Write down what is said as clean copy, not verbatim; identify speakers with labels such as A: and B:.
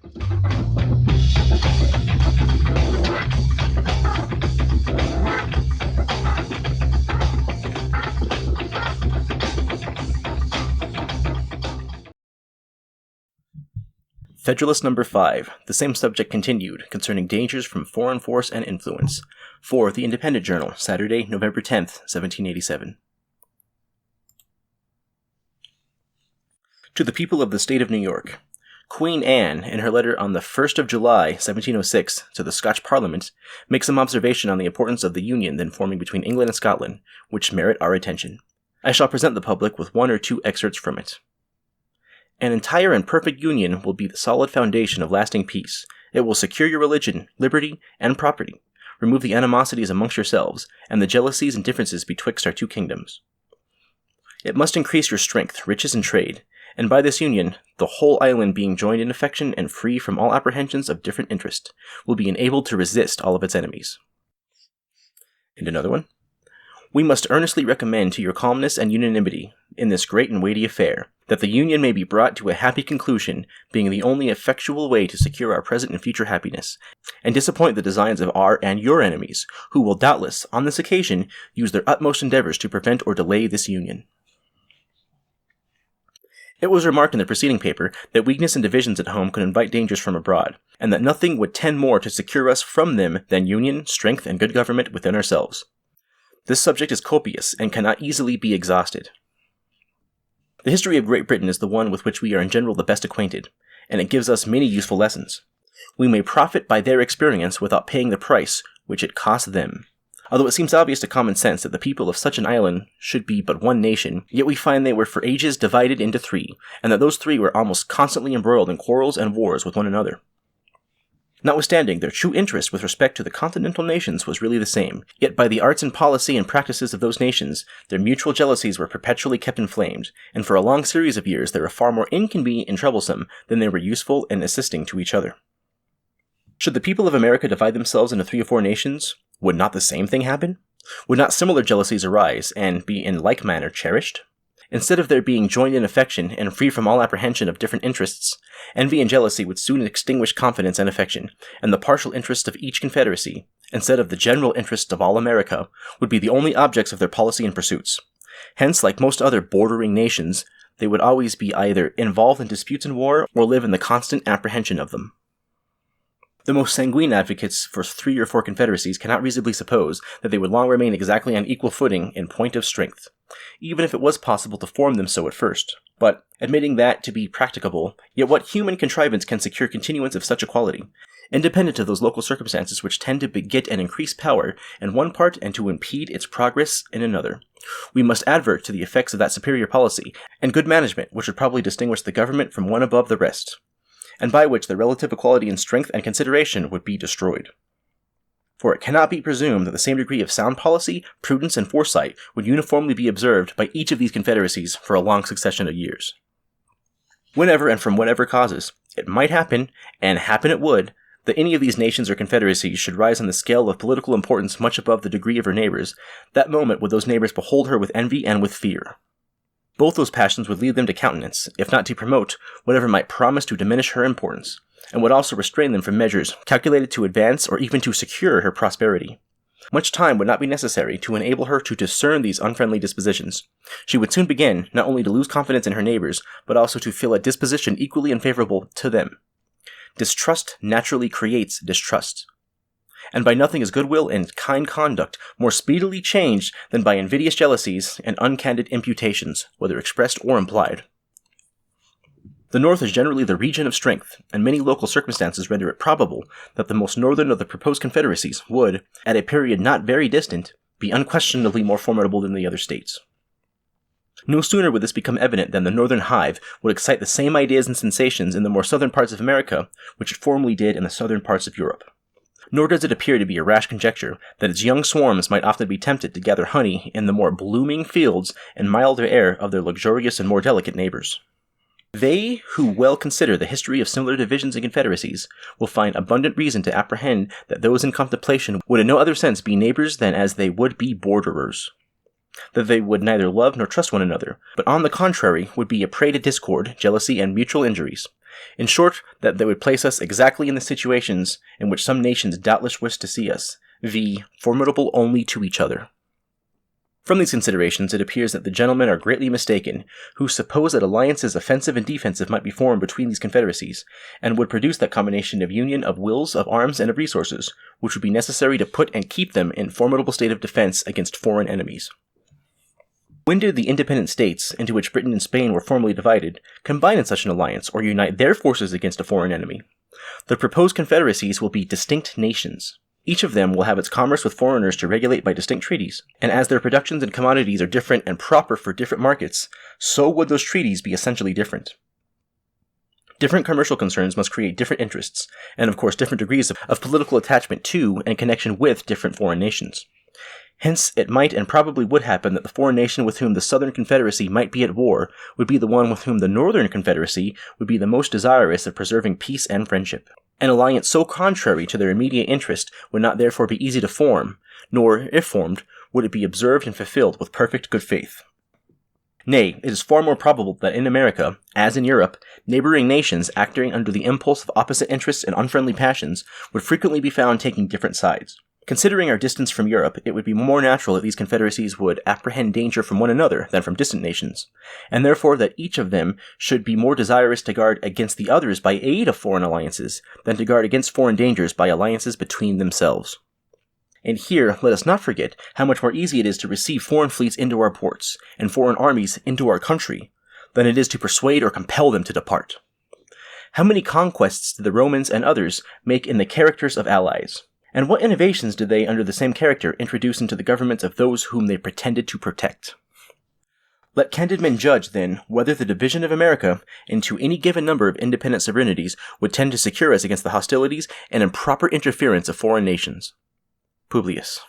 A: Federalist No. 5, the same subject continued, concerning dangers from foreign force and influence, for the Independent Journal, Saturday, November 10th, 1787. To the people of the State of New York, Queen Anne, in her letter on the 1st of July, 1706, to the Scotch Parliament, makes some observation on the importance of the union then forming between England and Scotland, which merit our attention. I shall present the public with one or two excerpts from it. An entire and perfect union will be the solid foundation of lasting peace. It will secure your religion, liberty, and property, remove the animosities amongst yourselves, and the jealousies and differences betwixt our two kingdoms. It must increase your strength, riches, and trade, and by this union, the whole island being joined in affection and free from all apprehensions of different interest, will be enabled to resist all of its enemies. And another one. We must earnestly recommend to your calmness and unanimity in this great and weighty affair, that the union may be brought to a happy conclusion, being the only effectual way to secure our present and future happiness, and disappoint the designs of our and your enemies, who will doubtless, on this occasion, use their utmost endeavors to prevent or delay this union. It was remarked in the preceding paper that weakness and divisions at home could invite dangers from abroad, and that nothing would tend more to secure us from them than union, strength, and good government within ourselves. This subject is copious and cannot easily be exhausted. The history of Great Britain is the one with which we are in general the best acquainted, and it gives us many useful lessons. We may profit by their experience without paying the price which it cost them. Although it seems obvious to common sense that the people of such an island should be but one nation, yet we find they were for ages divided into three, and that those three were almost constantly embroiled in quarrels and wars with one another. Notwithstanding, their true interest with respect to the continental nations was really the same, yet by the arts and policy and practices of those nations, their mutual jealousies were perpetually kept inflamed, and for a long series of years they were far more inconvenient and troublesome than they were useful in assisting to each other. Should the people of America divide themselves into 3 or 4 nations, would not the same thing happen? Would not similar jealousies arise, and be in like manner cherished? Instead of their being joined in affection and free from all apprehension of different interests, envy and jealousy would soon extinguish confidence and affection, and the partial interests of each confederacy, instead of the general interests of all America, would be the only objects of their policy and pursuits. Hence, like most other bordering nations, they would always be either involved in disputes and war, or live in the constant apprehension of them. The most sanguine advocates for 3 or 4 confederacies cannot reasonably suppose that they would long remain exactly on equal footing in point of strength, even if it was possible to form them so at first. But, admitting that to be practicable, yet what human contrivance can secure continuance of such equality, independent of those local circumstances which tend to beget and increase power in one part and to impede its progress in another? We must advert to the effects of that superior policy and good management which would probably distinguish the government from one above the rest, and by which the relative equality in strength and consideration would be destroyed. For it cannot be presumed that the same degree of sound policy, prudence, and foresight would uniformly be observed by each of these confederacies for a long succession of years. Whenever and from whatever causes, it might happen, and happen it would, that any of these nations or confederacies should rise on the scale of political importance much above the degree of her neighbors, that moment would those neighbors behold her with envy and with fear. Both those passions would lead them to countenance, if not to promote, whatever might promise to diminish her importance, and would also restrain them from measures calculated to advance or even to secure her prosperity. Much time would not be necessary to enable her to discern these unfriendly dispositions. She would soon begin not only to lose confidence in her neighbors, but also to feel a disposition equally unfavorable to them. Distrust naturally creates distrust, and by nothing is goodwill and kind conduct more speedily changed than by invidious jealousies and uncandid imputations, whether expressed or implied. The North is generally the region of strength, and many local circumstances render it probable that the most northern of the proposed confederacies would, at a period not very distant, be unquestionably more formidable than the other states. No sooner would this become evident than the northern hive would excite the same ideas and sensations in the more southern parts of America which it formerly did in the southern parts of Europe. Nor does it appear to be a rash conjecture that its young swarms might often be tempted to gather honey in the more blooming fields and milder air of their luxurious and more delicate neighbors. They who well consider the history of similar divisions and confederacies will find abundant reason to apprehend that those in contemplation would in no other sense be neighbors than as they would be borderers. That they would neither love nor trust one another, but on the contrary would be a prey to discord, jealousy, and mutual injuries, In short, that they would place us exactly in the situations in which some nations doubtless wish to see us, viz., formidable only to each other. From these considerations, it appears that the gentlemen are greatly mistaken, who suppose that alliances offensive and defensive might be formed between these confederacies, and would produce that combination of union of wills, of arms, and of resources, which would be necessary to put and keep them in formidable state of defense against foreign enemies. When did the independent states, into which Britain and Spain were formerly divided, combine in such an alliance or unite their forces against a foreign enemy? The proposed confederacies will be distinct nations. Each of them will have its commerce with foreigners to regulate by distinct treaties, and as their productions and commodities are different and proper for different markets, so would those treaties be essentially different. Different commercial concerns must create different interests, and of course different degrees of political attachment to and connection with different foreign nations. Hence, it might and probably would happen that the foreign nation with whom the Southern Confederacy might be at war would be the one with whom the Northern Confederacy would be the most desirous of preserving peace and friendship. An alliance so contrary to their immediate interest would not therefore be easy to form, nor, if formed, would it be observed and fulfilled with perfect good faith. Nay, it is far more probable that in America, as in Europe, neighboring nations acting under the impulse of opposite interests and unfriendly passions would frequently be found taking different sides. Considering our distance from Europe, it would be more natural that these confederacies would apprehend danger from one another than from distant nations, and therefore that each of them should be more desirous to guard against the others by aid of foreign alliances than to guard against foreign dangers by alliances between themselves. And here, let us not forget how much more easy it is to receive foreign fleets into our ports, and foreign armies into our country, than it is to persuade or compel them to depart. How many conquests did the Romans and others make in the characters of allies? And what innovations did they, under the same character, introduce into the governments of those whom they pretended to protect? Let candid men judge, then, whether the division of America into any given number of independent sovereignties would tend to secure us against the hostilities and improper interference of foreign nations. Publius.